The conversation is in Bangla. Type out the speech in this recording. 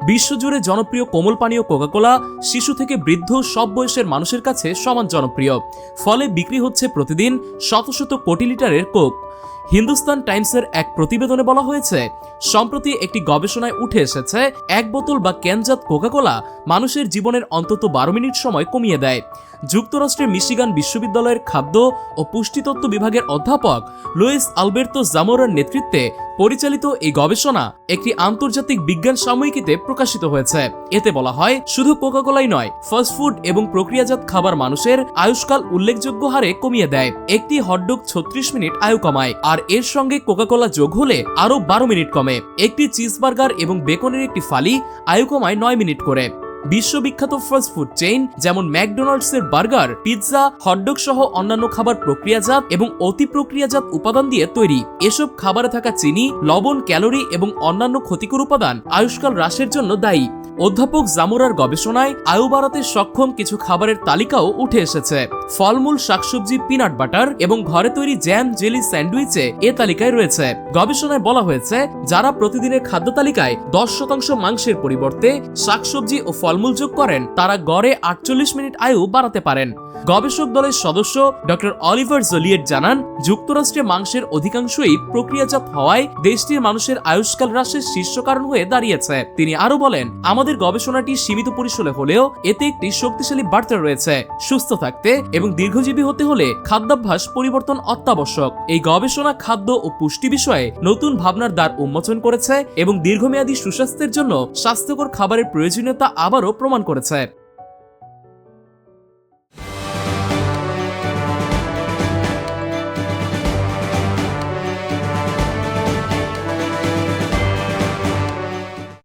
বিশ্বজুড়ে জনপ্রিয় কোমল পানীয় কোকা-কোলা শিশু থেকে বৃদ্ধ সব বয়সের মানুষের কাছে সমান জনপ্রিয়। ফলে বিক্রি হচ্ছে প্রতিদিন শত শত কোটি লিটারের কোক। হিন্দুস্তান টাইমসের এক প্রতিবেদনে বলা হয়েছে, সম্প্রতি একটি গবেষণায় উঠে এসেছে এক বোতল বা ক্যানজাত কোকা-কোলা মানুষের জীবনের অন্তত 12 মিনিট সময় কমিয়ে দেয়। যুক্তরাষ্ট্রের মিশিগান বিশ্ববিদ্যালয়ের খাদ্য ও পুষ্টিতত্ত্ব বিভাগের অধ্যাপক লুইস আলবের্তো জামোরার নেতৃত্বে পরিচালিত এই গবেষণা একটি আন্তর্জাতিক বিজ্ঞান সাময়িকীতে প্রকাশিত হয়েছে। এতে বলা হয়, শুধু কোকা-কোলাই নয়, ফাস্টফুড এবং প্রক্রিয়াজাত খাবার মানুষের আয়ুষ্কাল উল্লেখযোগ্য হারে কমিয়ে দেয়। একটি হটডগ 36 মিনিট আয়ু কমায়, আর এর সঙ্গে কোকা-কোলা যোগ হলে আরও 12 মিনিট কমে। একটি চিজবার্গার এবং বেকনের একটি ফালি আয়ু কমায় 9 মিনিট করে। বিশ্ববিখ্যাত ফাস্টফুড চেইন যেমন ম্যাকডোনাল্ডসের বার্গার, পিৎজা, হটডগ সহ অন্যান্য খাবার প্রক্রিয়াজাত এবং অতি প্রক্রিয়াজাত উপাদান দিয়ে তৈরি। এসব খাবারে থাকা চিনি, লবণ, ক্যালোরি এবং অন্যান্য ক্ষতিকর উপাদান আয়ুষ্কাল হ্রাসের জন্য দায়ী। অধ্যাপক জামোরার গবেষণায় আয়ু বাড়াতে সক্ষম কিছু খাবারের তালিকাও উঠে এসেছে। ফলমূল, শাকসবজি, পিনাট বাটার এবং ঘরে তৈরি জ্যাম, জেলি, স্যান্ডউইচে এ তালিকায় রয়েছে। গবেষণায় বলা হয়েছে, যারা প্রতিদিনের খাদ্য তালিকায় 10% মাংসের পরিবর্তে শাকসবজি ও ফলমূল যোগ করেন, তারা গড়ে 48 মিনিট আয়ু বাড়াতে পারেন। গবেষক দলের সদস্য ডক্টর অলিভার জলিয়েট জানান, যুক্তরাষ্ট্রে মাংসের অধিকাংশই প্রক্রিয়াজাত হওয়ায় দেশটির মানুষের আয়ুষ্কাল হ্রাসের শীর্ষ কারণ হয়ে দাঁড়িয়েছে। তিনি আরো বলেন, আমাদের গবেষণাটি সীমিত পরিসরে হলেও এতে একটি শক্তিশালী বার্তা রয়েছে। সুস্থ থাকতে এবং দীর্ঘজীবী হতে হলে খাদ্যাভ্যাস পরিবর্তন অত্যাবশ্যক। এই গবেষণা খাদ্য ও পুষ্টি বিষয়ে নতুন ভাবনার দ্বার উন্মোচন করেছে এবং দীর্ঘমেয়াদী সুস্বাস্থ্যের জন্য স্বাস্থ্যকর খাবারের প্রয়োজনীয়তা আবারও প্রমাণ করেছে।